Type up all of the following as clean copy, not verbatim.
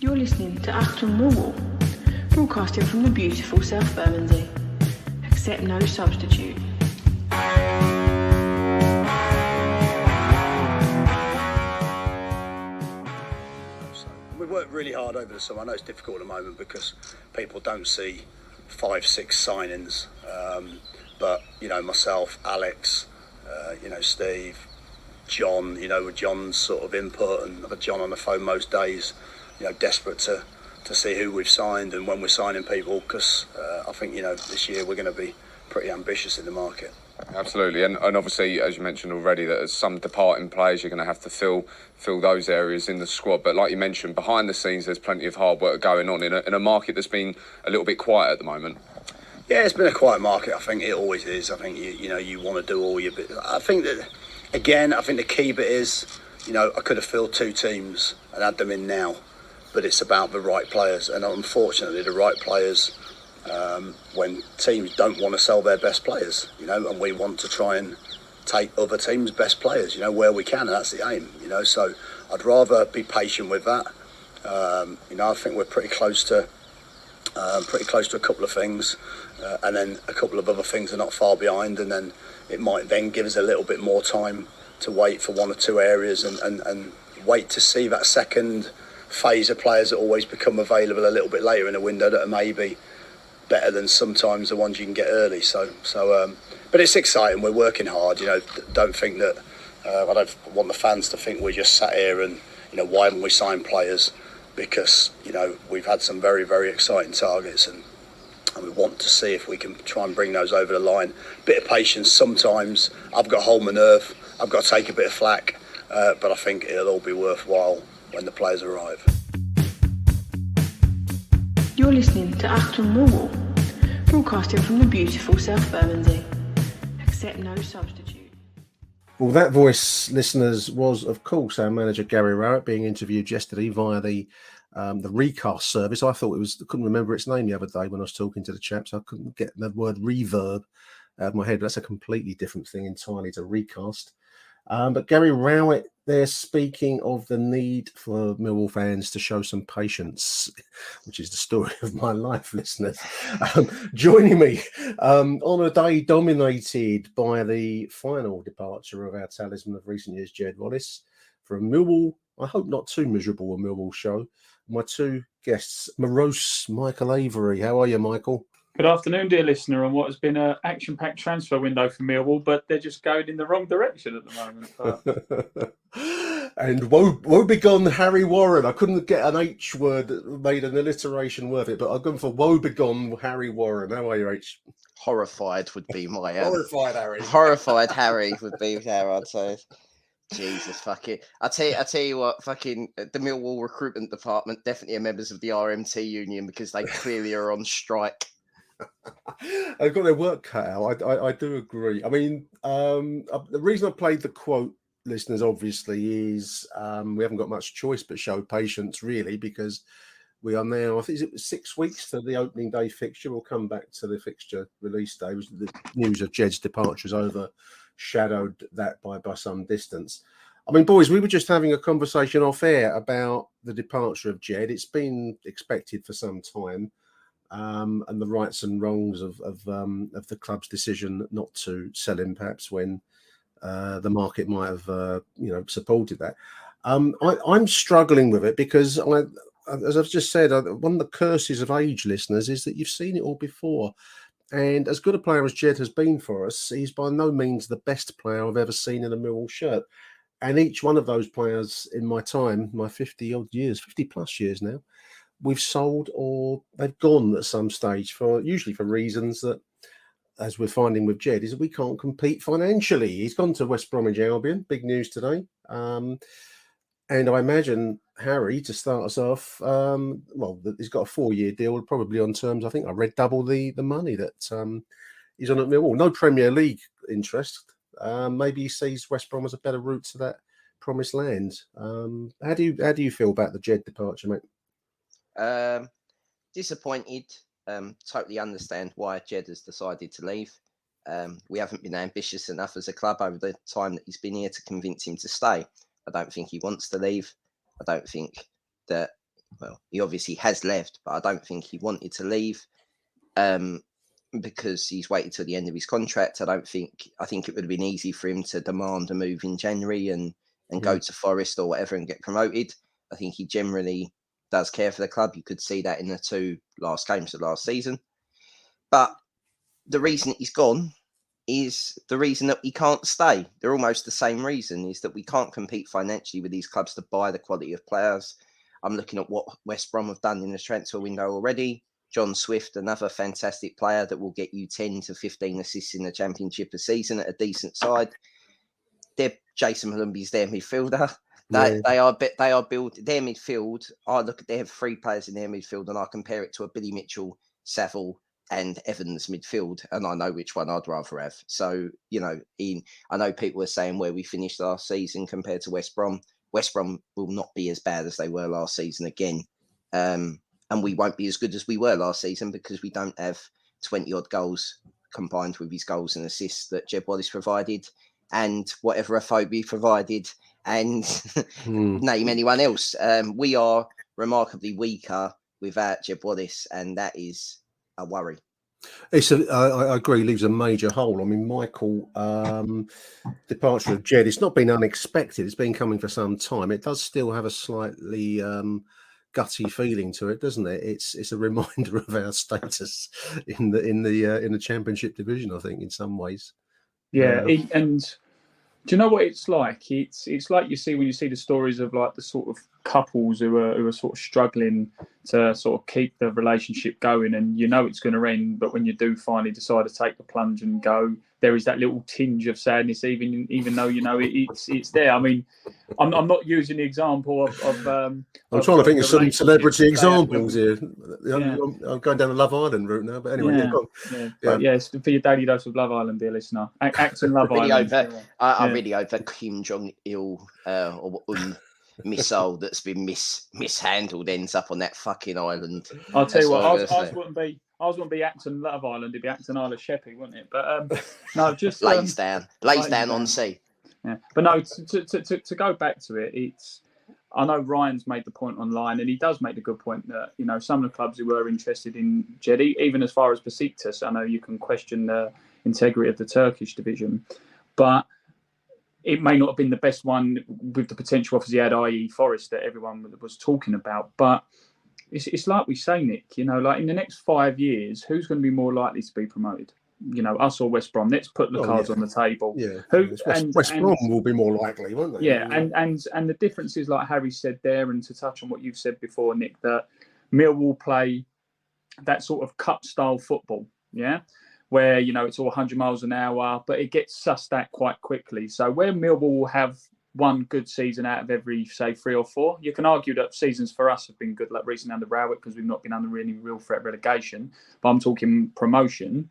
You're listening to Achtung, Millwall, broadcasting from the beautiful South Bermondsey. Accept no substitute. We've worked really hard over the summer. I know it's difficult at the moment because people don't see 5-6 signings. But, myself, Alex, Steve, John, with John's sort of input, and I've had John on the phone most days, desperate to see who we've signed and when we're signing people, because I think, this year we're going to be pretty ambitious in the market. Absolutely, and obviously, as you mentioned already, that as some departing players, you're going to have to fill those areas in the squad. But like you mentioned, behind the scenes, there's plenty of hard work going on in a market that's been a little bit quiet at the moment. Yeah, it's been a quiet market. I think it always is. I think you want to do all your bit. I think that, again, the key bit is, I could have filled 2 teams and had them in now, but it's about the right players, and unfortunately, the right players. When teams don't want to sell their best players, and we want to try and take other teams' best players, where we can, and that's the aim, So I'd rather be patient with that. I think we're pretty close to a couple of things, and then a couple of other things are not far behind, and then it might then give us a little bit more time to wait for 1 or 2 areas and wait to see that second phase of players that always become available a little bit later in the window that are maybe better than sometimes the ones you can get early. So, but it's exciting. We're working hard. Don't think that. I don't want the fans to think we're just sat here and why haven't we signed players? Because we've had some very, very exciting targets, and we want to see if we can try and bring those over the line. Bit of patience. Sometimes I've got to hold my nerve. I've got to take a bit of flack, but I think it'll all be worthwhile when the players arrive. You're listening to Achtung, Millwall, broadcasting from the beautiful South Bermondsey. Accept no substitute. Well, that voice, listeners, was, of course, our manager Gary Rowett being interviewed yesterday via the recast service. I couldn't remember its name the other day when I was talking to the chaps. I couldn't get the word reverb out of my head. That's a completely different thing entirely to recast. But Gary Rowett there speaking of the need for Millwall fans to show some patience, which is the story of my life, listeners. Joining me on a day dominated by the final departure of our talisman of recent years, Jed Wallace, from Millwall, I hope not too miserable a Millwall show. My 2 guests, morose Michael Avery. How are you, Michael? Good afternoon, dear listener, on what has been an action-packed transfer window for Millwall, but they're just going in the wrong direction at the moment. And woe begone Harry Warren. I couldn't get an H word that made an alliteration worth it, but I've gone for woe begone Harry Warren. How are you, H? Horrified would be my... Horrified Harry. Horrified Harry would be there, I'd say. Jesus, fuck it. I tell you what, fucking the Millwall recruitment department definitely are members of the RMT union because they clearly are on strike. They've got their work cut out. I do agree. I mean, the reason I played the quote, listeners, obviously, is we haven't got much choice but show patience, really, because we are now, I think it was 6 weeks to the opening day fixture. We'll come back to the fixture release day. The news of Jed's departure has overshadowed that by some distance. I mean, boys, we were just having a conversation off air about the departure of Jed. It's been expected for some time. And the rights and wrongs of the club's decision not to sell him, perhaps when the market might have supported that. I'm struggling with it because, as I've just said, one of the curses of age, listeners, is that you've seen it all before. And as good a player as Jed has been for us, he's by no means the best player I've ever seen in a Millwall shirt. And each one of those players in my time, my 50 plus years now, we've sold or they've gone at some stage usually for reasons that, as we're finding with Jed, is that we can't compete financially. He's gone to West Bromwich Albion, big news today. And I imagine Harry, to start us off, he's got a 4-year deal, probably on terms, I think I read double the money that he's on at Millwall. No Premier League interest. Maybe he sees West Brom as a better route to that promised land. How do you feel about the Jed departure, mate? Disappointed. Totally understand why Jed has decided to leave. We haven't been ambitious enough as a club over the time that he's been here to convince him to stay. I don't think he wants to leave. I don't think that well, he obviously has left, but I don't think he wanted to leave because he's waited till the end of his contract. I think it would have been easy for him to demand a move in January and go to Forest or whatever and get promoted. I think he generally does care for the club. You could see that in the 2 last games of last season. But the reason he's gone is the reason that we can't stay. They're almost the same reason, is that we can't compete financially with these clubs to buy the quality of players. I'm looking at what West Brom have done in the transfer window already. John Swift, another fantastic player that will get you 10 to 15 assists in the Championship a season at a decent side. Jason Malumbi's their midfielder. They are built their midfield. They have 3 players in their midfield, and I compare it to a Billy Mitchell, Saville, and Evans midfield, and I know which one I'd rather have. So, I know people are saying where we finished last season compared to West Brom. West Brom will not be as bad as they were last season again. And we won't be as good as we were last season because we don't have 20-odd goals combined with his goals and assists that Jeb Wallace provided and whatever Afobe provided and name anyone else. We are remarkably weaker without Jeb Wallace, and that is a worry. I agree, leaves a major hole. I mean, Michael, departure of Jed, it's not been unexpected. It's been coming for some time. It does still have a slightly gutty feeling to it, doesn't it? It's a reminder of our status in the Championship division, I think, in some ways. Yeah, and do you know what it's like? It's like you see when you see the stories of like the sort of couples who are sort of struggling to sort of keep the relationship going, and it's going to end, but when you do finally decide to take the plunge and go, there is that little tinge of sadness, even though it's there. I mean, I'm not using the example of I'm trying to think of some celebrity examples here. Yeah. I'm going down the Love Island route now, but anyway, But yes, for your daily dose of Love Island, dear listener, Acton Love Island. I really hope that Kim Jong Il or missile that's been mishandled ends up on that fucking island. I'll tell you what, ours wouldn't be Acton Love Island, it'd be Acton Isle of Sheppey, wouldn't it? But no, just Lansdown on sea. Yeah, but no, to go back to it, I know Ryan's made the point online, and he does make the good point that some of the clubs who were interested in Jedi, even as far as Besiktas, I know you can question the integrity of the Turkish division, but it may not have been the best one with the potential offers he had, i.e. Forest, that everyone was talking about. But it's like we say, Nick, like in the next 5 years, who's going to be more likely to be promoted? Us or West Brom? Let's put the cards on the table. Yeah, West Brom will be more likely, won't they? Yeah, and the difference is, like Harry said there, and to touch on what you've said before, Nick, that Millwall play that sort of cup-style football, yeah? Where, it's all 100 miles an hour, but it gets sussed out quite quickly. So where Millwall will have one good season out of every, say, 3 or 4, you can argue that seasons for us have been good, like recently under Rowett, because we've not been under any real threat of relegation. But I'm talking promotion.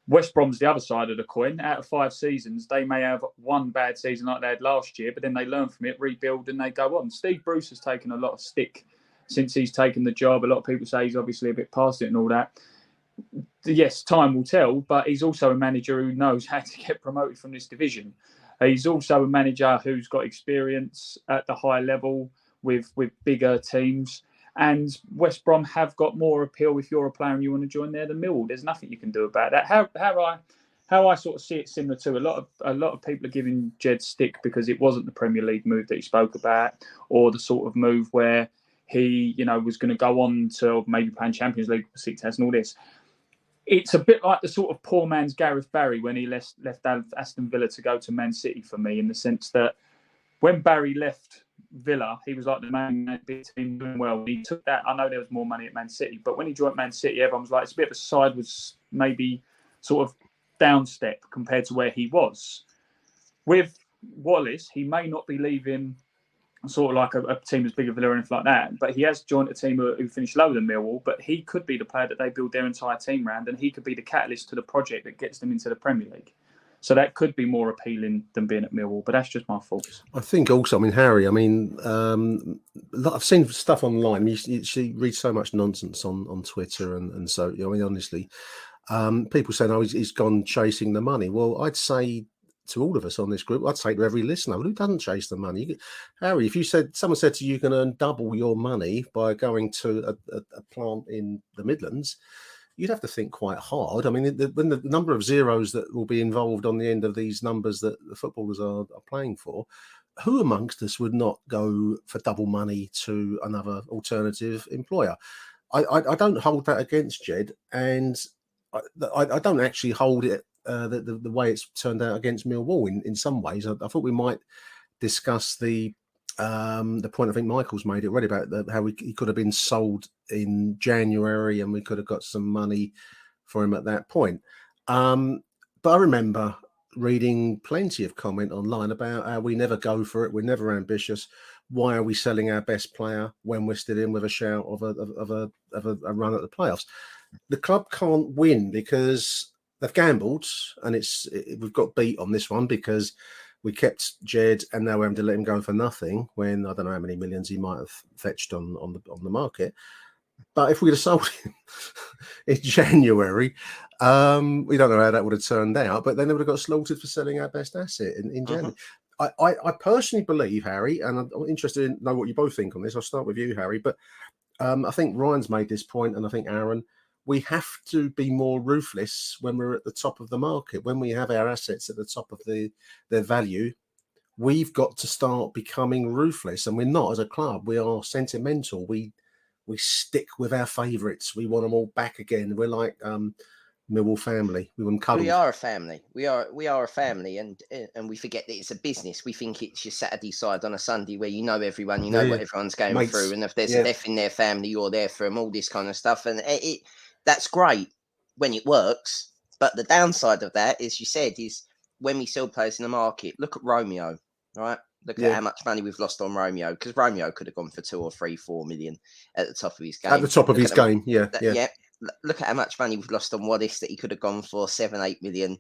West Brom's the other side of the coin. Out of 5 seasons, they may have one bad season like they had last year, but then they learn from it, rebuild, and they go on. Steve Bruce has taken a lot of stick since he's taken the job. A lot of people say he's obviously a bit past it and all that. Yes, time will tell, but he's also a manager who knows how to get promoted from this division. He's also a manager who's got experience at the high level with bigger teams. And West Brom have got more appeal if you're a player and you want to join there than Millwall. There's nothing you can do about that. How I sort of see it similar to a lot of people are giving Jed stick because it wasn't the Premier League move that he spoke about, or the sort of move where he was going to go on to maybe playing Champions League for 6 and all this. It's a bit like the sort of poor man's Gareth Barry when he left Aston Villa to go to Man City for me, in the sense that when Barry left Villa, he was like the man big team doing well. He took that. I know there was more money at Man City, but when he joined Man City, everyone was like, it's a bit of a sideways, maybe sort of down step compared to where he was. With Wallace, he may not be leaving sort of like a team as big as Villa or anything like that, but he has joined a team who finished lower than Millwall, but he could be the player that they build their entire team around, and he could be the catalyst to the project that gets them into the Premier League. So that could be more appealing than being at Millwall, but that's just my thoughts. I think also, Harry, I've seen stuff online. You read so much nonsense on Twitter, and so, honestly, people saying, he's gone chasing the money. Well, I'd say to all of us on this group, I'd say to every listener, who doesn't chase the money? Harry, if someone said to you, you can earn double your money by going to a plant in the Midlands, you'd have to think quite hard. I mean, when the number of zeros that will be involved on the end of these numbers that the footballers are playing for, who amongst us would not go for double money to another alternative employer? I don't hold that against Jed, and I don't actually hold it the way it's turned out against Millwall in some ways. I thought we might discuss the point I think Michael's made it already about how he could have been sold in January and we could have got some money for him at that point. But I remember reading plenty of comment online about how we never go for it, we're never ambitious. Why are we selling our best player when we're still in with a shout of a run at the playoffs? The club can't win because they've gambled, and we've got beat on this one because we kept Jed and now we're having to let him go for nothing when I don't know how many millions he might have fetched on the market. But if we'd have sold him in January, we don't know how that would have turned out, but then they would have got slaughtered for selling our best asset in January. I personally believe, Harry, and I'm interested in know what you both think on this. I'll start with you, Harry, but I think Ryan's made this point, and I think Aaron, we have to be more ruthless when we're at the top of the market. When we have our assets at the top of their value, we've got to start becoming ruthless. And we're not as a club. We are sentimental. We stick with our favourites. We want them all back again. We're like Millwall family. We want cuddles. We are a family. We are a family, and we forget that it's a business. We think it's your Saturday side on a Sunday where you know everyone, you know what everyone's going Mates. through, and if there's a death in their family, you're there for them. All this kind of stuff, and that's great when it works. But the downside of that, as you said, is when we sell players in the market. Look at Romeo, right? Look at how much money we've lost on Romeo, because Romeo could have gone for 2 or 3, 4 million at the top of his game. At the top of his game, yeah. Look at how much money we've lost on Wallace that he could have gone for 7, 8 million.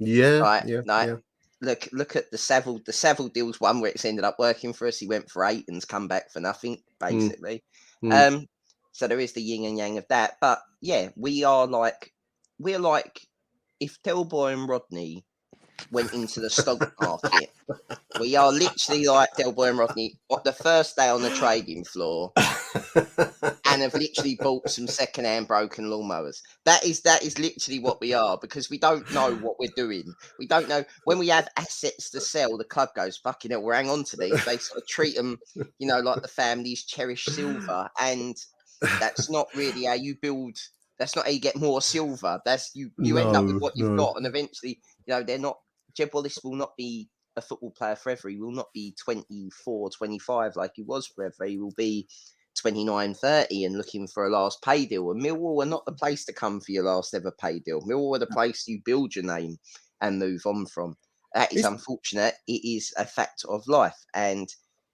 Look at the Savile deals one where it's ended up working for us. He went for 8 and's come back for nothing, basically. So there is the yin and yang of that. But yeah, we're like if Delboy and Rodney went into the stock market. We are literally like Delboy and Rodney on the first day on the trading floor and have literally bought some second-hand broken lawnmowers. That is literally what we are, because we don't know what we're doing. We don't know. When we have assets to sell, the club goes, fucking hell, we'll hang on to these. They sort of treat them, like the families cherish silver. And that's not really how you build. That's not how you get more silver. That's you end up with what you've got. And eventually, they're not. Jeb Wallace will not be a football player forever. He will not be 24, 25 like he was forever. He will be 29, 30 and looking for a last pay deal. And Millwall are not the place to come for your last ever pay deal. Millwall are the place you build your name and move on from. That is unfortunate. It is a fact of life. And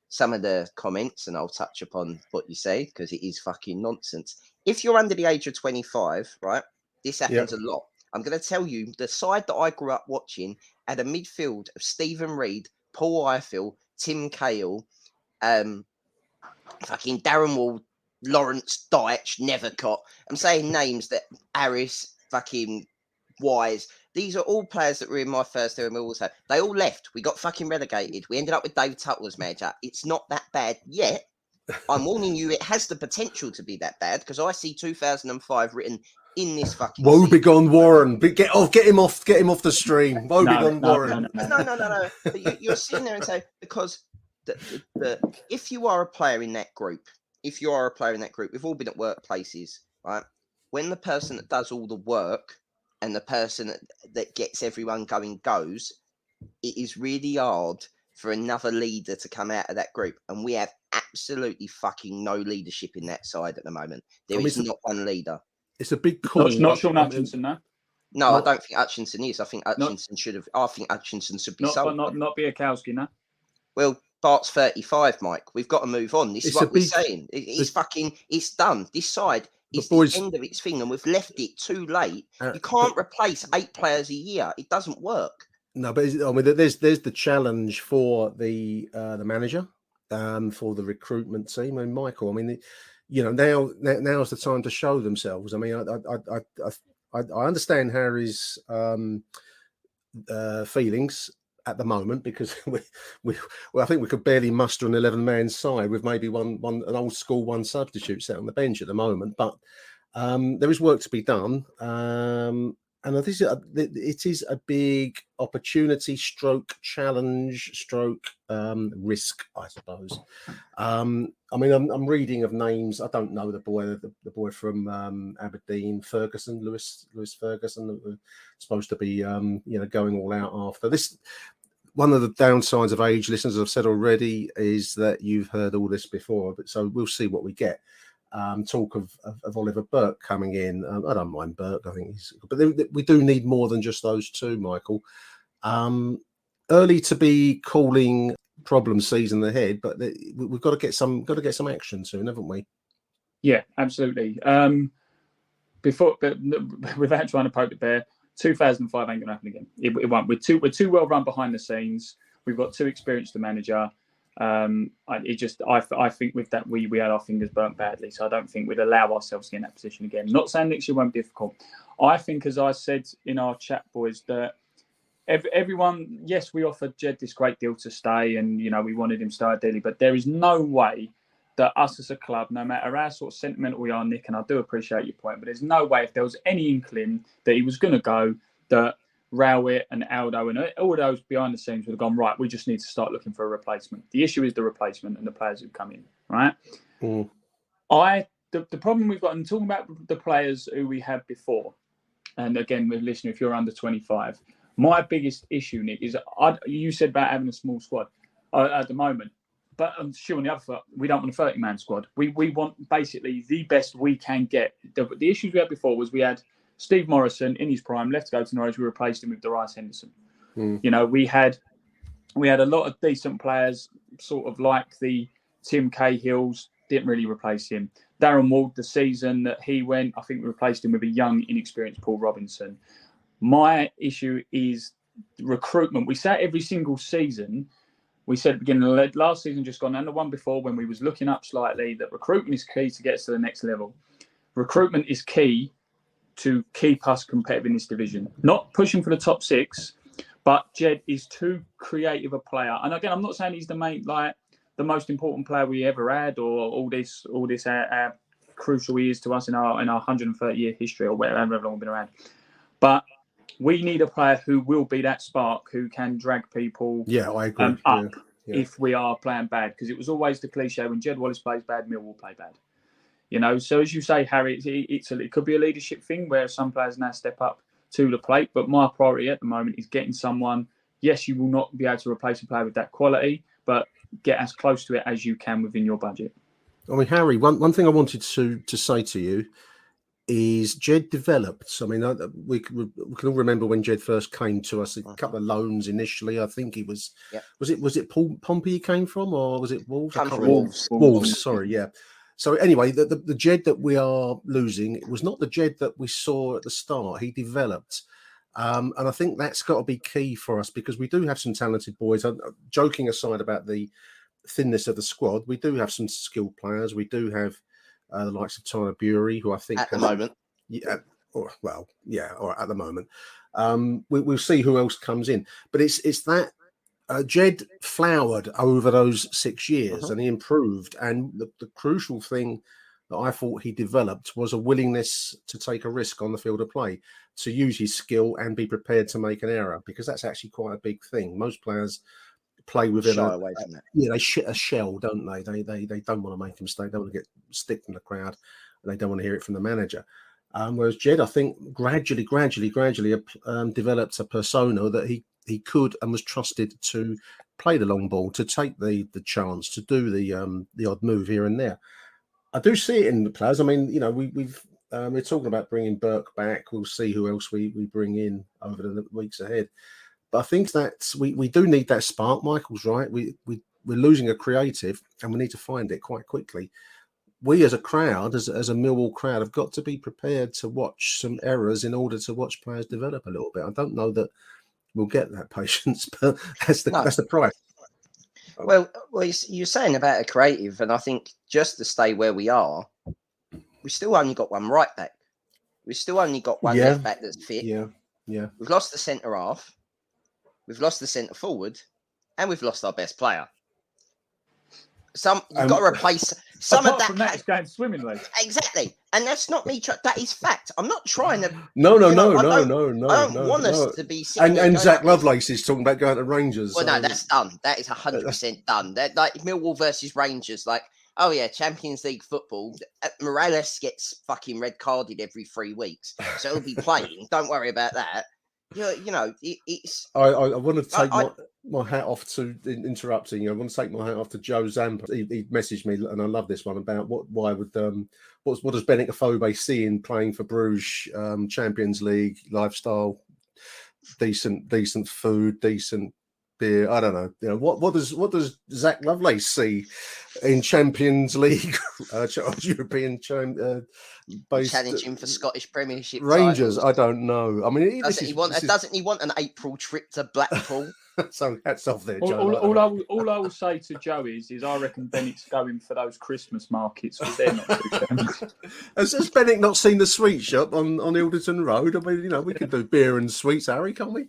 some of the comments, and I'll touch upon what you say, because it is fucking nonsense. If you're under the age of 25, right, this happens a lot. I'm going to tell you, the side that I grew up watching had a midfield of Stephen Reid, Paul Ifill, Tim Cahill, fucking Darren Wall, Lawrence Dyche, Nethercott. I'm saying names that Harris, fucking Wise. These are all players that were in my first era Millwall. They all left. We got fucking relegated. We ended up with Dave Tuttle as manager. It's not that bad yet. I'm warning you, it has the potential to be that bad, because I see 2005 written in this fucking woe begone Warren. Get him off the stream. Woe begone Warren. No. But you're sitting there and say, because if you are a player in that group, we've all been at workplaces, right? When the person that does all the work and the person that gets everyone going goes, it is really hard for another leader to come out of that group. And we have absolutely fucking no leadership in that side at the moment. There is not one leader. It's a big call. Not Sean Hutchinson, no? No, I don't think Hutchinson is. I think Hutchinson should be sold. Not Biakowski, no? Well, Bart's 35, Mike. We've got to move on. This is what we're saying. It's done. This side is the end of its thing, and we've left it too late. You can't replace 8 players a year. It doesn't work. No, but there's the challenge for the manager, for the recruitment team, and Michael. Now's the time to show themselves. I mean, I understand Harry's feelings at the moment because I think we could barely muster an 11-man side with maybe an old school one substitute sat on the bench at the moment. But there is work to be done, and it is a big opportunity, stroke challenge, stroke risk, I suppose. I mean, I'm reading of names. I don't know the boy from Aberdeen, Ferguson, Lewis Ferguson, supposed to be going all out after this. One of the downsides of age, listeners, as I've said already, is that you've heard all this before. But so we'll see what we get. Talk of Oliver Burke coming in. I don't mind Burke. I think but we do need more than just those two, Michael. Early to be calling problem season ahead, but we've got to get some action soon, haven't we? Yeah, absolutely. But without trying to poke the bear, 2005 ain't gonna happen again. It won't. We're too well run behind the scenes. We've got too experienced a manager. I think with that we had our fingers burnt badly, so I don't think we'd allow ourselves to get in that position again. Not saying next year won't be difficult. I think, as I said in our chat, boys, that everyone, yes, we offered Jed this great deal to stay, and we wanted him to stay ideally, but there is no way that us as a club, no matter how sort of sentimental we are, Nick, and I do appreciate your point, but there's no way, if there was any inkling that he was going to go, that Rowett and Aldo and all those behind the scenes would have gone, right, we just need to start looking for a replacement. The issue is the replacement and the players who come in, right? Mm. The problem we've got, and talking about the players who we had before, and again, listener, if you're under 25, my biggest issue, Nick, is you said about having a small squad at the moment, but I'm sure on the other foot, we don't want a 30-man squad. We want basically the best we can get. The issues we had before was we had Steve Morrison in his prime, left to go to Norwich. We replaced him with Darius Henderson. Mm. We had a lot of decent players, sort of like the Tim Cahills, didn't really replace him. Darren Ward, the season that he went, I think we replaced him with a young, inexperienced Paul Robinson. My issue is recruitment. We say every single season. We said at the beginning of the last season just gone, and the one before when we was looking up slightly, that recruitment is key to get us to the next level. Recruitment is key to keep us competitive in this division. Not pushing for the top 6, but Jed is too creative a player. And again, I'm not saying he's the most important player we ever had, or all this crucial he is to us in our 130-year history, or whatever long we've been around. But we need a player who will be that spark, who can drag people I agree. up if we are playing bad. Because it was always the cliche, when Jed Wallace plays bad, Millwall play bad. So as you say, Harry, it could be a leadership thing where some players now step up to the plate. But my priority at the moment is getting someone. Yes, you will not be able to replace a player with that quality, but get as close to it as you can within your budget. I mean, Harry, one thing I wanted to say to you is Jed developed. I mean, we can all remember when Jed first came to us, a couple of loans initially. I think he was, was it Paul Pompey he came from, or was it Wolves? Wolves, sorry, yeah. So anyway, the Jed that we are losing, it was not the Jed that we saw at the start. He developed. And I think that's got to be key for us, because we do have some talented boys. Joking aside about the thinness of the squad, we do have some skilled players. We do have the likes of Tyler Bury, who I think at the moment, or at the moment, we'll see who else comes in. But it's that Jed flowered over those 6 years, and he improved. And the crucial thing that I thought he developed was a willingness to take a risk on the field of play, to use his skill and be prepared to make an error, because that's actually quite a big thing. Most players play within they shit a shell, don't they? They don't want to make a mistake. They don't want to get stick from the crowd, and they don't want to hear it from the manager. Whereas Jed, I think, gradually developed a persona that he could and was trusted to play the long ball, to take the chance, to do the odd move here and there. I do see it in the players. I mean, we're talking about bringing Burke back. We'll see who else we bring in over the weeks ahead. But I think that we do need that spark. Michael's right. We're losing a creative, and we need to find it quite quickly. We as a crowd, as a Millwall crowd, have got to be prepared to watch some errors in order to watch players develop a little bit. I don't know that we'll get that patience, but that's the price. Well, you're saying about a creative, and I think just to stay where we are, we still only got one right back. We still only got one left back that's fit. Yeah. We've lost the centre half. we've lost the centre forward, and we've lost our best player. You've got to replace some of that. From that, it's going swimmingly. Exactly, and that's not me. That is fact. I'm not trying to. No. I don't want us to be. And Zach Lovelace is talking about going to Rangers. Well, no, that's done. That is 100% done. That like Millwall versus Rangers. Like, oh yeah, Champions League football. Morales gets fucking red carded every 3 weeks, so he'll be playing. Don't worry about that. You know, it's. I want to take my hat off to interrupting you. I want to take my hat off to Joe Zampa. He messaged me, and I love this one about what does Benik Afobe see in playing for Bruges, Champions League lifestyle, decent food, decent beer. I don't know. You know what does Zach Lovelace see in Champions League, European based challenging for Scottish Premiership Rangers? titles. I don't know. I mean, doesn't he want an April trip to Blackpool? So hats off there, Joe. All I will say to Joe is I reckon Bennett's going for those Christmas markets because they're not too shabby. Has Bennett not seen the sweet shop on Ilderton Road? I mean, you know, we could do beer and sweets, Harry, can't we?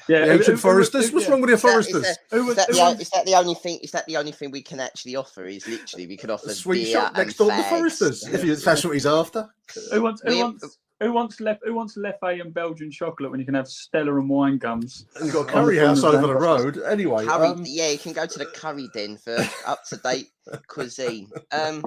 Yeah, the ancient Foresters. What's wrong with the Foresters? Is that the only thing? Is that the only thing we can actually offer? Is literally we could offer a sweet beer shop next door to the Foresters. If that's what he's after. Who wants Leffe and Belgian chocolate when you can have Stella and wine gums? And you've got a curry house over the road. Anyway, yeah, you can go to the curry den for up to date cuisine. I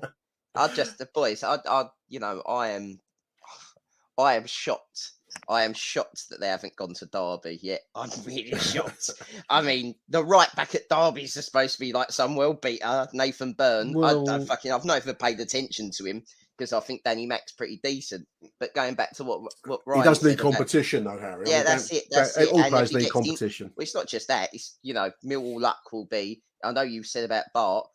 am shocked. I am shocked that they haven't gone to Derby yet. I'm really shocked. I mean, the right back at Derby is supposed to be like some world beater, Nathan Byrne. Well, I've not even paid attention to him because I think Danny Mack's pretty decent. But going back to what Ryan he does need said competition, though, Harry. Yeah, that's it. All players need competition. Well, it's not just that. It's, you know, Millwall luck will be. I know you said about Bart.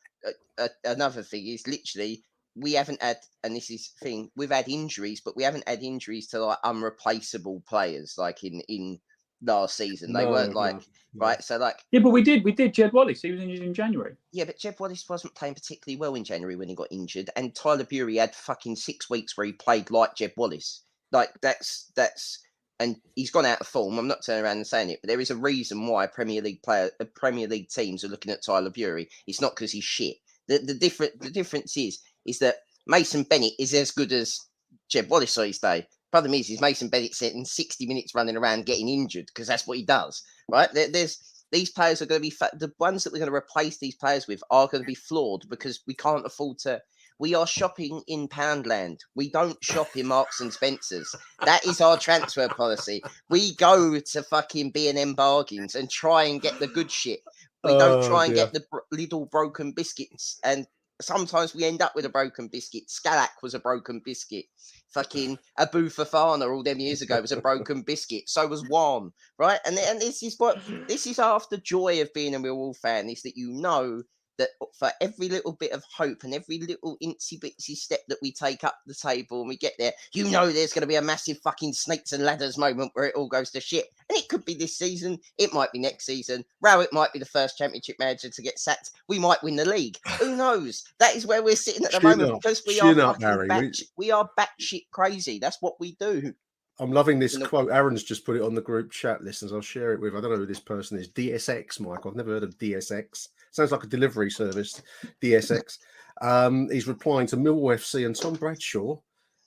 Another thing is literally. We haven't had, and this is the thing, we've had injuries, but we haven't had injuries to like unreplaceable players like in last season. They weren't right. So like, yeah, but we did. Jed Wallace, he was injured in January. Yeah, but Jed Wallace wasn't playing particularly well in January when he got injured, and Tyler Bury had fucking 6 weeks where he played like Jed Wallace. Like that's, and he's gone out of form. I'm not turning around and saying it, but there is a reason why Premier League teams are looking at Tyler Bury. It's not because he's shit. The difference is that Mason Bennett is as good as Jed Wallace these days. Problem is Mason Bennett sitting 60 minutes running around getting injured because that's what he does, right? These players are going to be the ones that we're going to replace these players with are going to be flawed because we can't afford to. We are shopping in Poundland. We don't shop in Marks and Spencers. That is our transfer policy. We go to fucking B&M bargains and try and get the good shit. We don't try and get the little broken biscuits. And sometimes we end up with a broken biscuit. Scalak was a broken biscuit. Fucking Abu Fafana all them years ago was a broken biscuit. So was Juan, right? And this is half the joy of being a Millwall fan, is that you know that for every little bit of hope and every little incy bitsy step that we take up the table and we get there, you know there's going to be a massive fucking snakes and ladders moment where it all goes to shit. And it could be this season. It might be next season. Rowett might be the first Championship manager to get sacked. We might win the league. Who knows? That is where we're sitting at the moment because we are batshit crazy. That's what we do. I'm loving this quote. Aaron's just put it on the group chat, listeners. I'll share it with. I don't know who this person is. DSX, Mike. I've never heard of DSX. Sounds like a delivery service. DSX. He's replying to Millwall FC and Tom Bradshaw.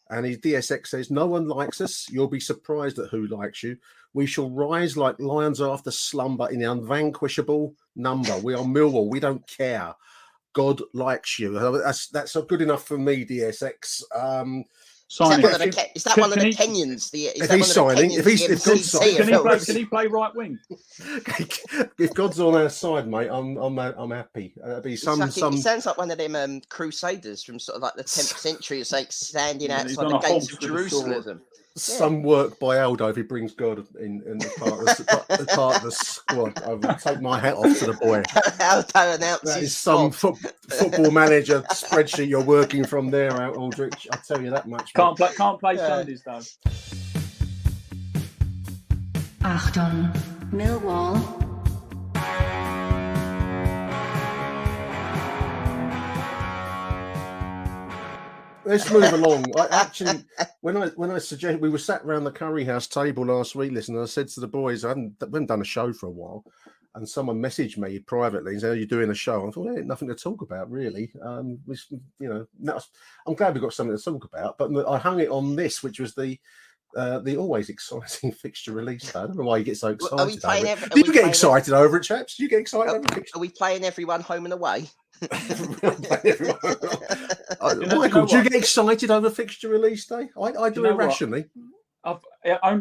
And his DSX says, "No one likes us. You'll be surprised at who likes you. We shall rise like lions after slumber in the unvanquishable number. We are Millwall. We don't care. God likes you." That's good enough for me, DSX. Is that one of the Kenyans? If he's signing, can he play right wing? If God's on our side, mate, I'm happy. Be It sounds like one of them crusaders from sort of like the 10th century, it's like standing outside the gates of Jerusalem. Some work by Aldo if he brings God in the part of the squad. I will take my hat off to the boy. Aldo announces that is some football manager spreadsheet you're working from there, Aldrich. I'll tell you that much. Can't play Sundays though. Achtung, Millwall. let's move along. When I suggested, we were sat around the Curry House table last week, listening, I said to the boys, I haven't done a show for a while, and someone messaged me privately and said, "Are you doing a show?" I thought, "Ain't nothing to talk about, really." I'm glad we've got something to talk about, but I hung it on this, which was the always exciting fixture release day. I don't know why you get so excited over it. Do you get excited over it, chaps? Do you get excited over fixture? Are we playing everyone home and away? Michael, do you get excited over fixture release day? I do irrationally.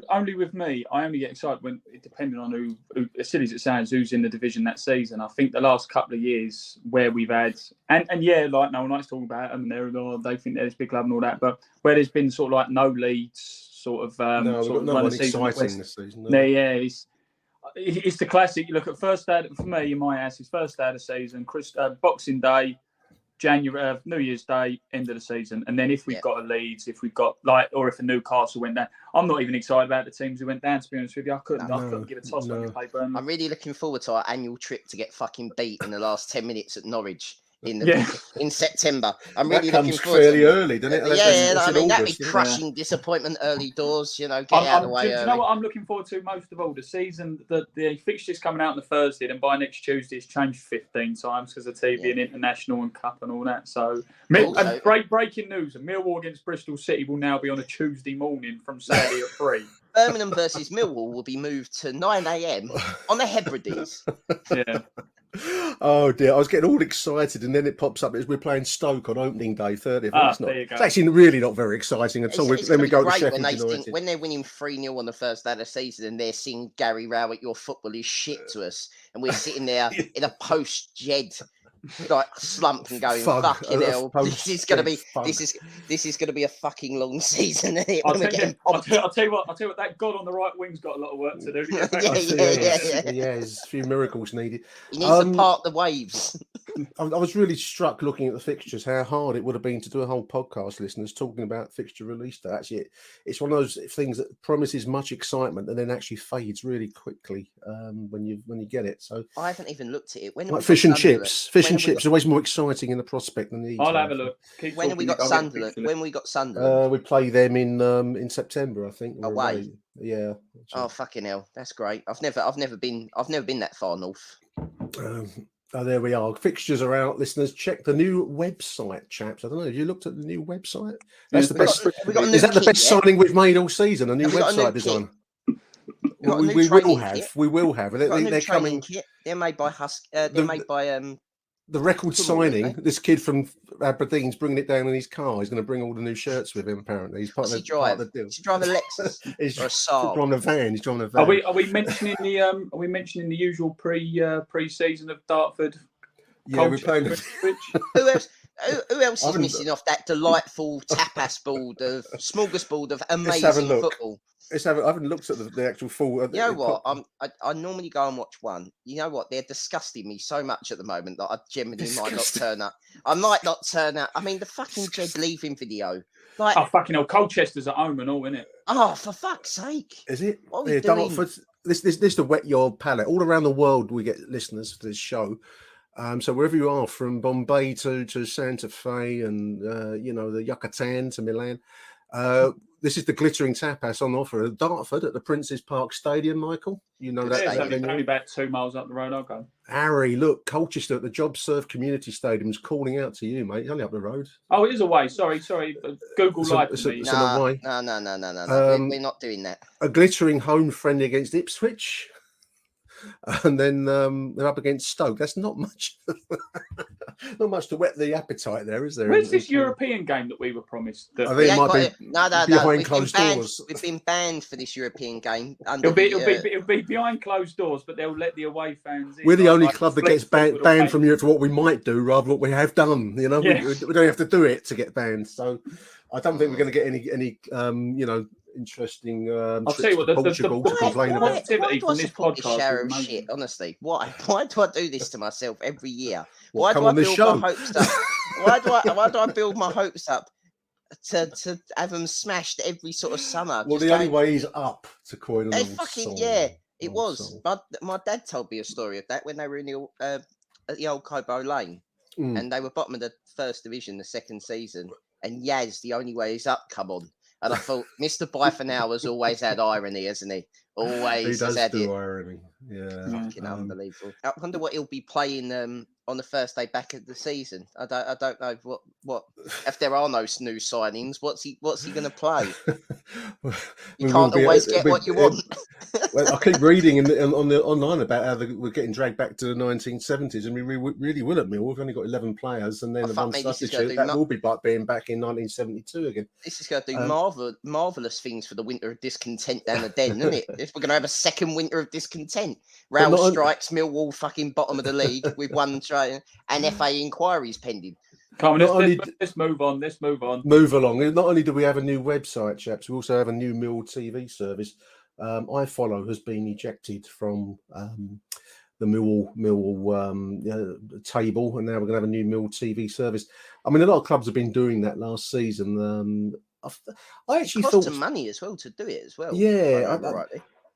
Only with me, I only get excited when, depending on who, as silly as it sounds, who's in the division that season. I think the last couple of years where we've had, and yeah, like no one likes talking about them, and they think they're this big club and all that, but where there's been sort of like no leads, sort of. No, we've got no one exciting this season. No. Yeah, it's the classic. You look at first day for me in my house. It's first day of the season, Boxing Day, January, New Year's Day, end of the season, and then if we've got a Leeds, if we've got or if a Newcastle went down, I'm not even excited about the teams who went down. To be honest with you, I couldn't give a toss when we play Burnley. I'm really looking forward to our annual trip to get fucking beat in the last 10 minutes at Norwich in September. I'm really looking forward. Fairly early, doesn't it? That'd be crushing disappointment early doors. Get out of the way. Do you know what I'm looking forward to most of all? The season, the fixtures coming out on the Thursday, and by next Tuesday it's changed 15 times because of TV and international and cup and all that. So, breaking news: Millwall against Bristol City will now be on a Tuesday morning from Saturday at 3. Birmingham versus Millwall will be moved to 9 a.m. on the Hebrides. Yeah. Oh dear, I was getting all excited, and then it pops up as we're playing Stoke on opening day 30th. There you go. It's actually really not very exciting at all. Then we go to Sheffield United. When they're winning 3-0 on the first day of the season and they're singing Gary Rowett, your football is shit to us, and we're sitting there in a post-Jed slump and going, fucking hell, this is gonna be a fucking long season, isn't it? I'll tell you what, that God on the right wing's got a lot of work to do. Yeah, there's a few miracles needed. He needs to part the waves. I was really struck looking at the fixtures, how hard it would have been to do a whole podcast, listeners, talking about fixture release day. Actually, it's one of those things that promises much excitement and then actually fades really quickly when you get it. So I haven't even looked at it. Like fish and chips. Fish and chips are always more exciting in the prospect than the eating. I'll have a look. When we got Sunderland? We play them in September, I think. Away. Yeah. Oh fucking hell, that's great. I've never been that far north. There we are. Fixtures are out, listeners. Check the new website, chaps. I don't know. Have you looked at the new website? That's the best. Is that the best signing we've made all season? A new website design. We will have. They're coming. Kit. They're made by They're made by the record signing. This kid from Aberdeen's bringing it down in his car. He's going to bring all the new shirts with him. Apparently, he's part of the deal. Does he drive a Lexus or a Saab? Driving a van. He's driving a van. Are we mentioning the the usual pre-season of Dartford? Yeah, we're playing. Who else is missing off that delightful smorgasbord of amazing football? I haven't looked at the actual full. You know what? I normally go and watch one. You know what? They're disgusting me so much at the moment that I generally might not turn up. I might not turn up. I mean, the fucking Jed leaving video. Fucking hell, Colchester's at home and all, isn't it? Oh, for fuck's sake! Is it? What are we doing? This to whet your palate. All around the world, we get listeners for this show. So wherever you are, from Bombay to Santa Fe and the Yucatan to Milan, this is the glittering tapas on offer at Dartford at the Prince's Park Stadium. Michael, you know that. It's only about 2 miles up the road. I'll go. Harry, look, Colchester at the JobServe Community Stadium's calling out to you, mate. It's only up the road. Oh, it is away. Sorry. Google lied to me. No. We're not doing that. A glittering home friendly against Ipswich. And then they're up against Stoke. That's not much. Not much to whet the appetite there, is there? Where's this European game that we were promised? I think it might be behind closed doors. We've been banned for this European game. It'll be behind closed doors, but they'll let the away fans in. We're the only club that gets banned from Europe for what we might do rather than what we have done. We don't have to do it to get banned. So I don't think we're going to get any interesting. I'll tell you what, Portugal to complain about. Why do I support this shower of shit? Honestly, why do I do this to myself every year? Why do I build my hopes up? Why do I build my hopes up to have them smashed every sort of summer? Well, the only way is up, to coin an old song. It was. My dad told me a story of that when they were in the old Cobo Lane, and they were bottom of the first division the second season. and Yaz, the only way is up, come on. And I thought, Mr. Bye for Now has always had irony, hasn't he? Always he has does had do it. irony. Yeah. Fucking unbelievable. I wonder what he'll be playing on the first day back of the season. I don't know what if there are no new signings, what's he going to play? You can't always get what you want. Well, I keep reading on the online about how we're getting dragged back to the 1970s, and we really will at Millwall. We've only got 11 players, and then the one substitute that will be being back in 1972 again. This is going to do marvelous things for the winter of discontent down the den, isn't it? If we're going to have a second winter of discontent, Rail strikes, Millwall fucking bottom of the league with one try, and FA inquiries pending. Come on, let's move on. Let's move on. Move along. Not only do we have a new website, chaps, we also have a new Mill TV service. iFollow has been ejected from the Millwall table, and now we're going to have a new Mill TV service. I mean, a lot of clubs have been doing that last season. I actually thought some money as well to do it as well. Yeah,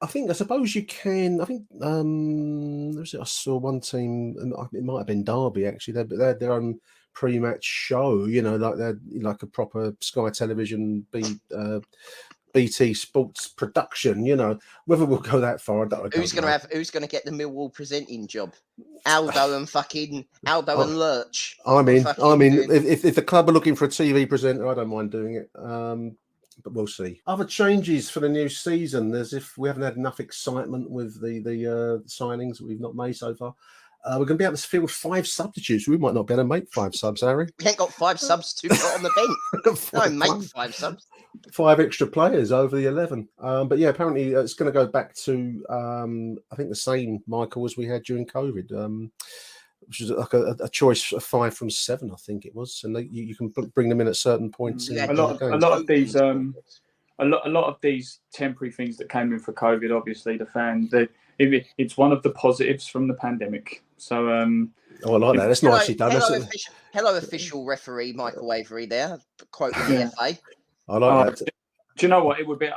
I suppose you can. I think I saw one team, and it might have been Derby actually. They had their own pre-match show, like they're like a proper Sky Television BT Sports production. Whether we'll go that far, I don't Who's going to get the Millwall presenting job? Aldo and Lurch. I mean, if the club are looking for a TV presenter, I don't mind doing it. But we'll see. Other changes for the new season. As if we haven't had enough excitement with the signings that we've not made so far. We're going to be able to field 5 substitutes. We might not be able to make 5 subs, Harry. We ain't got 5 subs to put on the bench. No, make 5 subs. 5 extra players over the 11. But yeah, apparently it's going to go back to I think the same, Michael, as we had during COVID. Which was like a choice of 5 from 7, I think it was, and you can bring them in at certain points. A lot of these temporary things that came in for COVID, obviously the fans, it's one of the positives from the pandemic. So, I like that. That's nicely done. Hello, official referee Michael Avery there, quoting the FA. I like that. Do you know what it would be?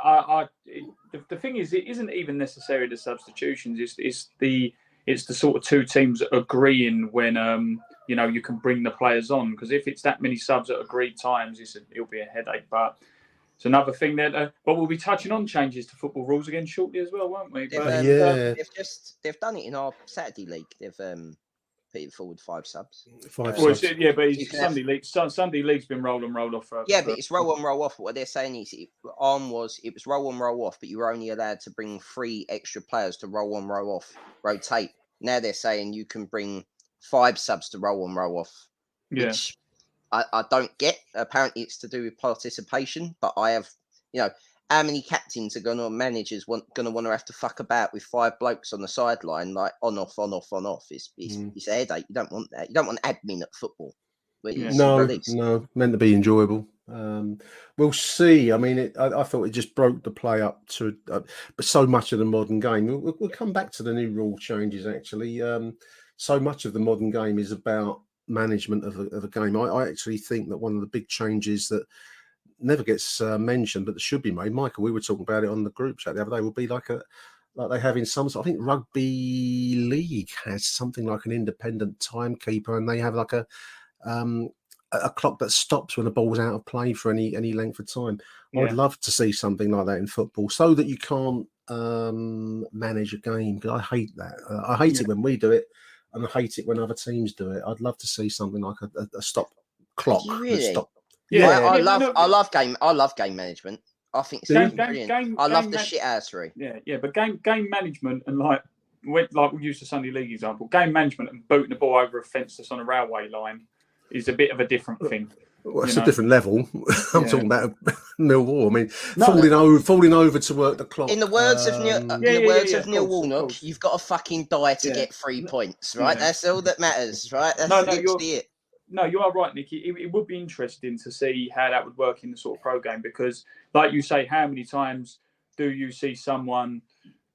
The thing is, it isn't even necessarily the substitutions. It's the sort of 2 teams agreeing when you can bring the players on, because if it's that many subs at agreed times, it'll be a headache. But it's another thing that but we'll be touching on changes to football rules again shortly as well, won't we? They've done it in our Saturday league. They've put it forward 5 subs. 5 subs. Yeah, but Sunday league. Sunday league's been roll and roll off. But it's roll on, roll off. What they're saying is it was roll on, roll off, but you were only allowed to bring 3 extra players to roll on, roll off, rotate. Now they're saying you can bring 5 subs to roll on, roll off, which I don't get. Apparently it's to do with participation, but I have, how many captains managers going to want to have to fuck about with 5 blokes on the sideline, like on, off, on, off, on, off. It's a headache. You don't want that. You don't want admin at football. No, meant to be enjoyable. We'll see. I mean, I thought it just broke the play up to but so much of the modern game. We'll come back to the new rule changes, actually. So much of the modern game is about management of a game. I actually think that one of the big changes that never gets mentioned, but that should be made, Michael, we were talking about it on the group chat the other day, would be like they have in some, I think rugby league has something like an independent timekeeper, and they have like a clock that stops when the ball's out of play for any length of time. I'd love to see something like that in football, so that you can't manage a game, because I hate that. I hate it when we do it, and I hate it when other teams do it. I'd love to see something like a stop clock. Really? Stop. I love game management. I think it's brilliant. I love the shithousery. Yeah, but game management and like we use the Sunday League example, game management and booting the ball over a fence that's on a railway line is a bit of a different thing. Well, it's a different level. I'm talking about Millwall. I mean, falling over to work the clock. In the words of Neil Warnock, you've got to fucking die to get 3 points, right? That's all that matters, right? That's literally it. No, you are right, Nicky. It would be interesting to see how that would work in the sort of pro game, because, like you say, how many times do you see someone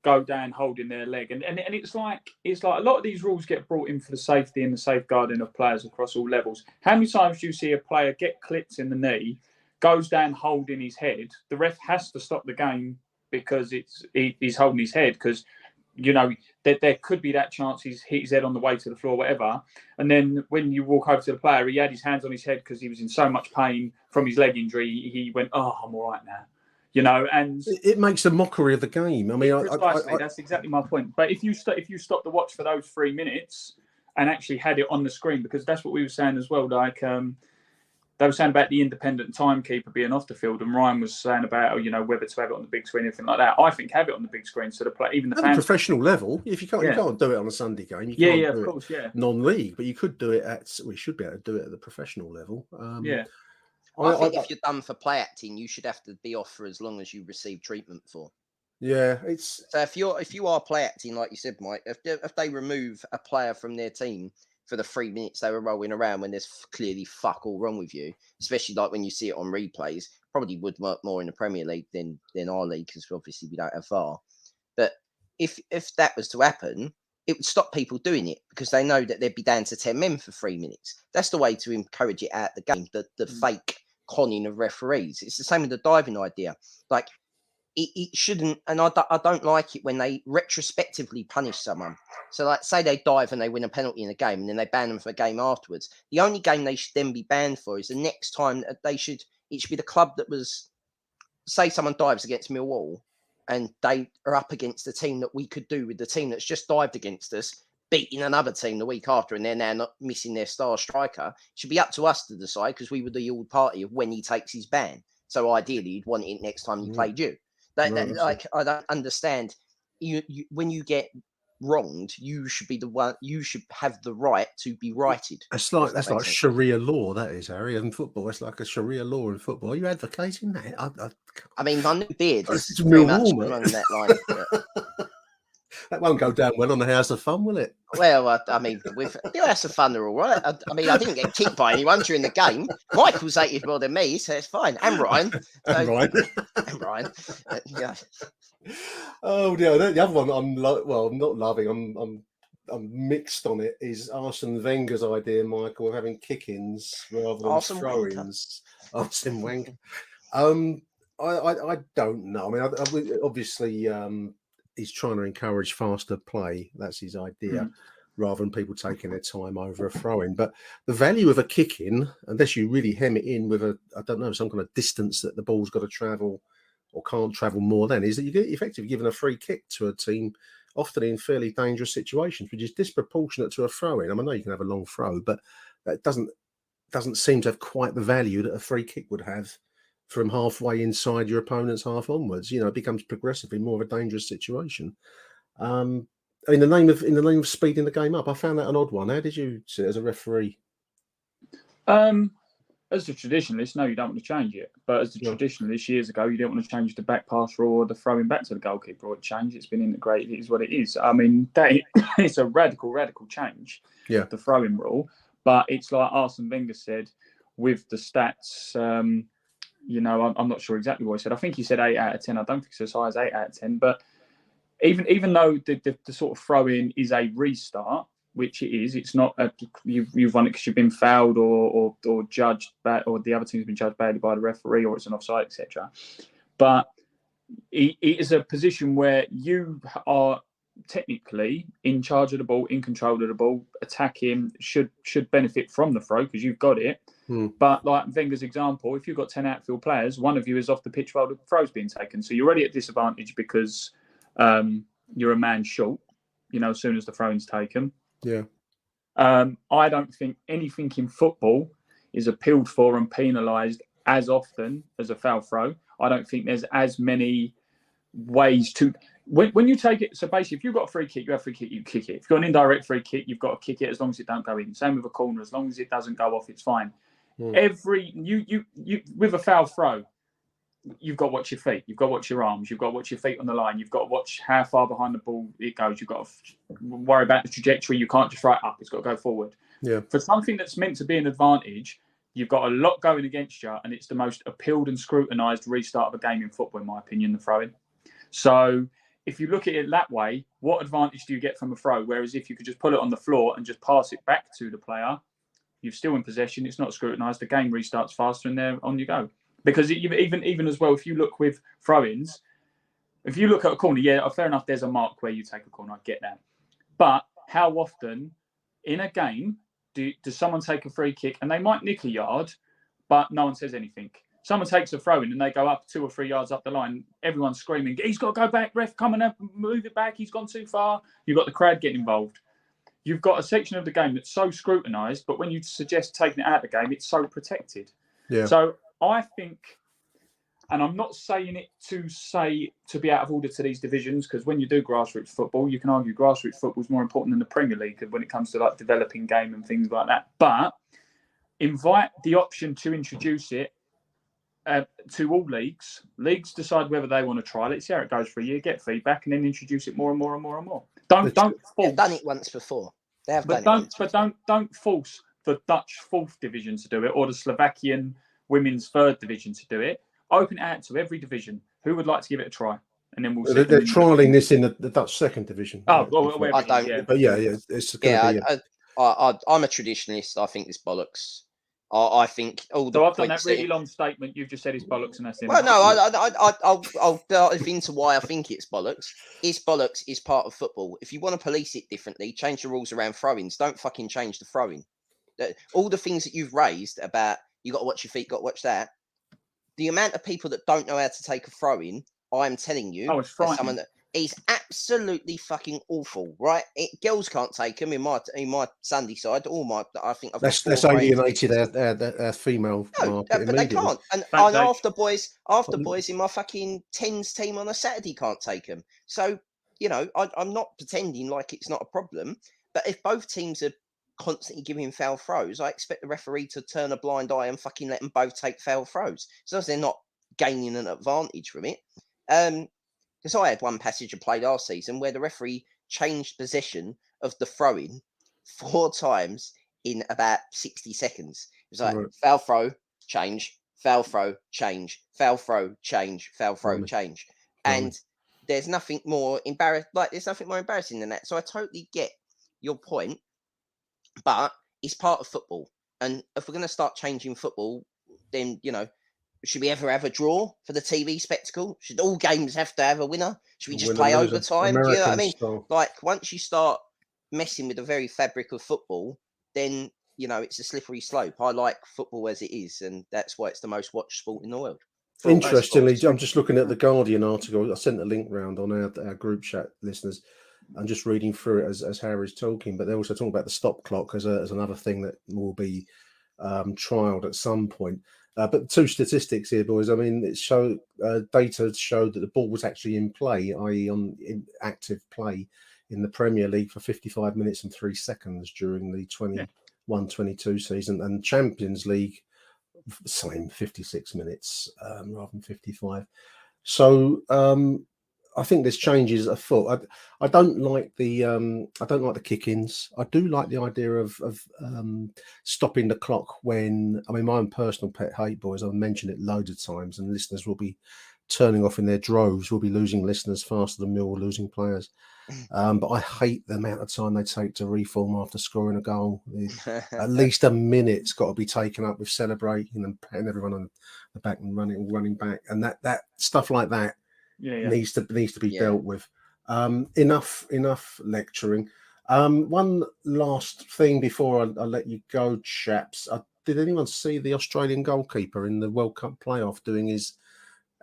go down holding their leg? And it's like a lot of these rules get brought in for the safety and the safeguarding of players across all levels. How many times do you see a player get clipped in the knee, goes down holding his head? The ref has to stop the game because he's holding his head, because you know, there could be that chance he's hit his head on the way to the floor, whatever. And then when you walk over to the player, he had his hands on his head because he was in so much pain from his leg injury. He went, "Oh, I'm all right now," you know. And it makes a mockery of the game. I mean, precisely, that's exactly my point. But if you stop the watch for those 3 minutes and actually had it on the screen, because that's what we were saying as well, like. They were saying about the independent timekeeper being off the field, and Ryan was saying about, you know, whether to have it on the big screen, anything like that. I think have it on the big screen so the play, even the at fans. a professional level. If you can't do it on a Sunday game, you can't do it non-league, but you could do it at. We should be able to do it at the professional level. I think if you're done for play acting, you should have to be off for as long as you receive treatment for. Yeah, it's so if you are play acting, like you said, Mike, if they remove a player from their team for the 3 minutes they were rolling around when there's clearly fuck all wrong with you, especially like when you see it on replays, probably would work more in the Premier League than our league because obviously we don't have VAR. But if that was to happen, it would stop people doing it because they know that they'd be down to 10 men for 3 minutes. That's the way to encourage it out the game, the fake conning of referees. It's the same with the diving idea. Like, it shouldn't, and I don't like it when they retrospectively punish someone. So, like, say they dive and they win a penalty in a game, and then they ban them for a game afterwards. The only game they should then be banned for is the next time that it should be the club that was, say, someone dives against Millwall, and they are up against the team that we could do with the team that's just dived against us, beating another team the week after, and they're now not missing their star striker. It should be up to us to decide because we were the all party of when he takes his ban. So ideally, you'd want it next time he played you. Like, I don't understand. You when you get wronged, you should be the one. You should have the right to be righted. That's like Sharia law. That is, Harry, in football. It's like a Sharia law in football. Are you advocating that? I mean, my new beard is it's very much along that line. But... That won't go down well on the House of Fun, will it? Well, I mean, with the House of Fun are all right. I mean, I didn't get kicked by anyone during the game. Michael's hated more than me, so it's fine. And Ryan. And Ryan. Yeah. Oh dear. The other one I'm not loving. I'm mixed on it. Is Arsene Wenger's idea, Michael, of having kick-ins rather than throw-ins. Arsene Wenger. I don't know. I mean, obviously. He's trying to encourage faster play. That's his idea, rather than people taking their time over a throw-in. But the value of a kick-in, unless you really hem it in with some kind of distance that the ball's got to travel or can't travel more than, is that you get effectively given a free kick to a team, often in fairly dangerous situations, which is disproportionate to a throw-in. I know you can have a long throw, but that doesn't seem to have quite the value that a free kick would have. From halfway inside your opponent's half onwards, it becomes progressively more of a dangerous situation. In the name of speeding the game up, I found that an odd one. How did you see it as a referee? As a traditionalist, no, you don't want to change it. But as a traditionalist, years ago, you didn't want to change the back pass rule or the throwing back to the goalkeeper or change. It's been integrated. It is what it is. I mean, it's a radical change. Yeah, the throwing rule. But it's like Arsene Wenger said with the stats. I'm not sure exactly what he said. I think he said 8 out of 10. I don't think it's as high as 8 out of 10. But even though the sort of throw-in is a restart, which it is, it's not you've won it because you've been fouled or judged bad, or the other team's been judged badly by the referee, or it's an offside, etc. But it is a position where you are technically in charge of the ball, in control of the ball, attacking, should benefit from the throw because you've got it. But like Wenger's example, if you've got 10 outfield players, one of you is off the pitch while the throw's being taken. So you're already at disadvantage because you're a man short, as soon as the throw-in's taken. Yeah. I don't think anything in football is appealed for and penalised as often as a foul throw. I don't think there's as many ways to... When you take it, so basically, if you've got a free kick, you have a free kick, you kick it. If you've got an indirect free kick, you've got to kick it as long as it don't go in. Same with a corner, as long as it doesn't go off, it's fine. You with a foul throw, you've got to watch your feet, you've got to watch your arms, you've got to watch your feet on the line, you've got to watch how far behind the ball it goes, you've got to worry about the trajectory. You can't just throw it up, it's got to go forward. Yeah. For something that's meant to be an advantage, you've got a lot going against you, and it's the most appealed and scrutinised restart of a game in football, in my opinion, the throwing. So if you look at it that way, what advantage do you get from a throw? Whereas if you could just put it on the floor and just pass it back to the player, you're still in possession. It's not scrutinised. The game restarts faster, and there on you go. Because even as well, if you look with throw-ins, If you look at a corner, yeah, fair enough, there's a mark where you take a corner, I get that. But how often in a game does someone take a free kick and they might nick a yard, but no one says anything? Someone takes a throw in and they go up 2 or 3 yards up the line, everyone's screaming, he's got to go back, ref, come and move it back, he's gone too far. You've got the crowd getting involved. You've got a section of the game that's so scrutinised, but when you suggest taking it out of the game, it's so protected. Yeah. So I think, and I'm not saying it to be out of order to these divisions, because when you do grassroots football, you can argue grassroots football is more important than the Premier League when it comes to like developing game and things like that. But invite the option to introduce it to all leagues. Leagues decide whether they want to trial it, see how it goes for a year, get feedback, and then introduce it more and more and more and more. Don't force. They've done it once before. They have done it once before. Don't force the Dutch 4th division to do it or the Slovakian women's 3rd division to do it. Open it out to every division. Who would like to give it a try? And then we'll see. They're trialling this in the Dutch 2nd division. Oh, well, I don't. Yeah. But it's going to be. I'm a traditionalist. I think it's bollocks. I think all the. So I've done that really long statement. You've just said it's bollocks, and that's it. Well, no, I'll dive into why I think it's bollocks. It's bollocks is part of football. If you want to police it differently, change the rules around throw-ins. Don't fucking change the throw-in. All the things that you've raised about you got to watch your feet, got to watch that. The amount of people that don't know how to take a throw-in, I'm telling you, it's frightening. someone that is absolutely fucking awful, right? Girls can't take them in my Sunday side. I think I've that's alienated our female market. But they can't. And half the boys in my fucking tens team on a Saturday can't take them. So I'm not pretending like it's not a problem. But if both teams are constantly giving foul throws, I expect the referee to turn a blind eye and fucking let them both take foul throws. So they're not gaining an advantage from it. Because I had one passage of play last season where the referee changed possession of the throw-in 4 times in about 60 seconds. It was like foul throw, change, foul throw, change, foul throw, change, foul throw, change. And there's nothing more embarrassing than that. So I totally get your point, but it's part of football. And if we're going to start changing football, then, should we ever have a draw for the TV spectacle? Should all games have to have a winner? Should we just play overtime? Do you know what I mean? Like, once you start messing with the very fabric of football, then, it's a slippery slope. I like football as it is, and that's why it's the most watched sport in the world. Interestingly, I'm just looking at the Guardian article. I sent a link round on our group chat, listeners. I'm just reading through it as Harry's talking, but they're also talking about the stop clock as another thing that will be trialed at some point. But 2 statistics here, boys. I mean, data showed that the ball was actually in play, i.e. in active play in the Premier League for 55 minutes and 3 seconds during the 21-22 season, and Champions League, same 56 minutes rather than 55. So I think there's changes afoot. I don't like the kick-ins. I do like the idea of stopping the clock when. I mean, my own personal pet hate, boys. I've mentioned it loads of times, and listeners will be turning off in their droves. We'll be losing listeners faster than Millwall losing players. But I hate the amount of time they take to reform after scoring a goal. At least a minute's got to be taken up with celebrating and patting everyone on the back and running back, and that stuff like that. Needs to be dealt with. Enough lecturing. One last thing before I let you go, chaps. Did anyone see the Australian goalkeeper in the World Cup playoff doing his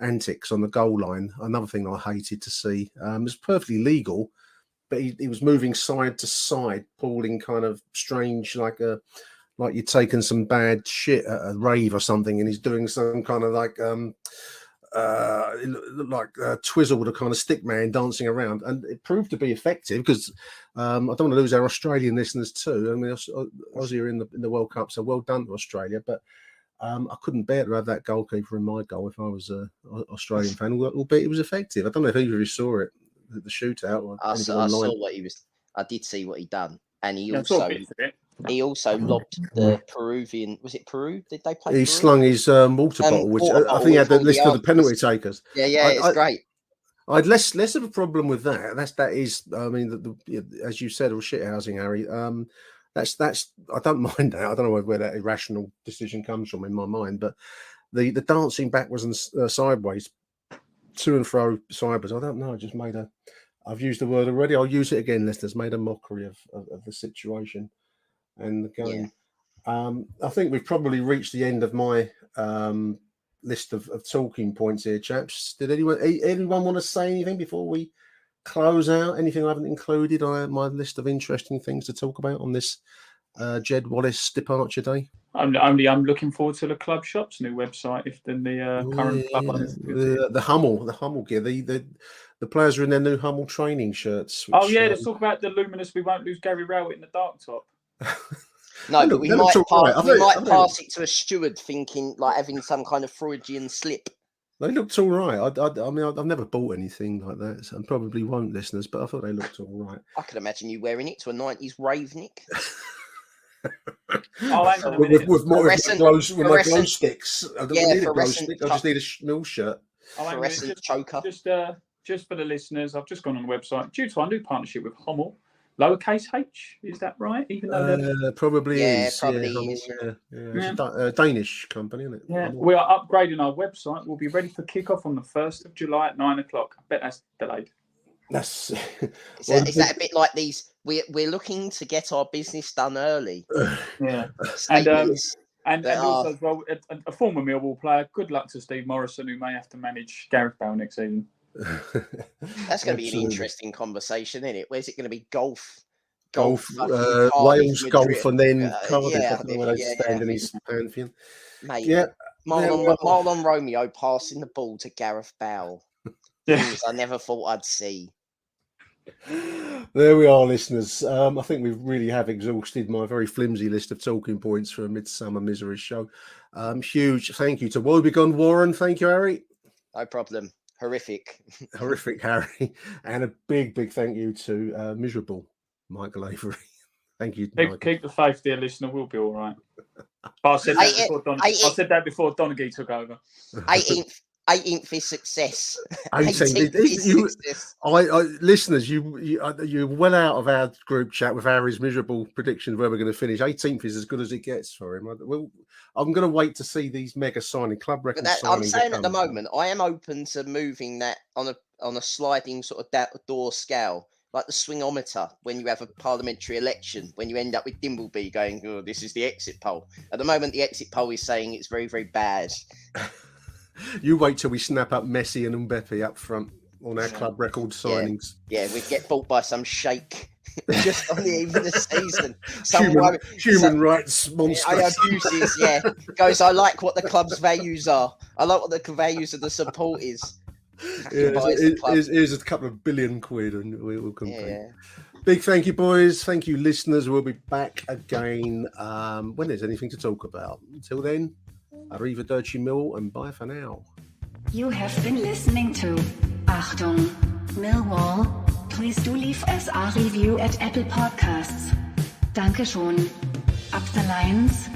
antics on the goal line? Another thing I hated to see. It was perfectly legal, but he was moving side to side, pulling kind of strange, like you'd taken some bad shit at a rave or something, and he's doing some kind of like it looked like Twizzle with a kind of stick man dancing around, and it proved to be effective because I don't want to lose our Australian listeners too. I mean, Aussie are in the World Cup, so well done to Australia. But I couldn't bear to have that goalkeeper in my goal if I was an Australian fan. Albeit it was effective. I don't know if either of you saw it, the shootout. Or I saw what he was. I did see what he done, and he also lobbed the Peruvian. Was it Peru? Did they play? He slung his water bottle, which I think he had the list of the penalty takers. Yeah, it's great. I had less of a problem with that. That is. I mean, as you said, all shithousing, Harry. That's. I don't mind that. I don't know where that irrational decision comes from in my mind, but the dancing backwards and sideways to and fro cybers. I don't know. I just I've used the word already. I'll use it again, listeners. Made a mockery of the situation and the game. Yeah. I think we've probably reached the end of my list of talking points here, chaps. Did anyone want to say anything before we close out? Anything I haven't included on my list of interesting things to talk about on this Jed Wallace departure day? I'm looking forward to the club shop's new website. If then the current club ones, the Hummel gear, the players are in their new Hummel training shirts. Which, let's talk about the luminous. We won't lose Gary Rowett in the dark top. No, but we might pass it to a steward, thinking like having some kind of Freudian slip. They looked all right. I mean, I've never bought anything like that, so I probably won't, listeners. But I thought they looked all right. I could imagine you wearing it to a '90s rave, Nick. with my glow sticks. I don't need a glow stick. I just need a mill shirt. Fluorescent choker. Just for the listeners, I've just gone on the website due to our new partnership with Hummel. Lowercase h, is that right? Even though probably is. Probably is. It's a Danish company, isn't it? Yeah, we are upgrading our website. We'll be ready for kickoff on the 1st of July at 9 o'clock. I bet that's delayed. Is that a bit like these? We're looking to get our business done early. Yeah, and also as well, a former Millwall player. Good luck to Steve Morrison, who may have to manage Gareth Bale next season. That's going to be an interesting conversation, isn't it? Where's it going to be? Golf, Wales golf, and then Cardiff. Where they stand in his pantheon. Mate, Marlon Romeo passing the ball to Gareth Bale. Things I never thought I'd see. There we are, listeners. I think we really have exhausted my very flimsy list of talking points for a midsummer misery show. Huge thank you to Woebegone Warren. Thank you, Harry. No problem. Horrific, Harry. And a big thank you to miserable Michael Avery. Thank you. Keep the faith, dear listener. We'll be all right. I said that before Donaghy took over. 18th is success. 18th is success. Listeners, you're well out of our group chat with Harry's miserable predictions where we're going to finish. 18th is as good as it gets for him. I'm going to wait to see these mega signing club records. I'm saying at the moment, I am open to moving that on a sliding sort of door scale, like the swingometer when you have a parliamentary election, when you end up with Dimbleby going, "Oh, this is the exit poll." At the moment, the exit poll is saying it's very, very bad. You wait till we snap up Messi and Mbappe up front on our club record signings. Yeah, we get bought by some sheikh just on the eve of the season. Human rights monster. Abuses, goes, I like what the club's values are. I like what the values of the support is. Here's a couple of billion quid and we'll compete. Yeah. Big thank you, boys. Thank you, listeners. We'll be back again when there's anything to talk about. Until then, Arrivederci Millwall and bye for now. You have been listening to Achtung, Millwall. Please do leave us a review at Apple Podcasts. Dankeschön. Up the lines.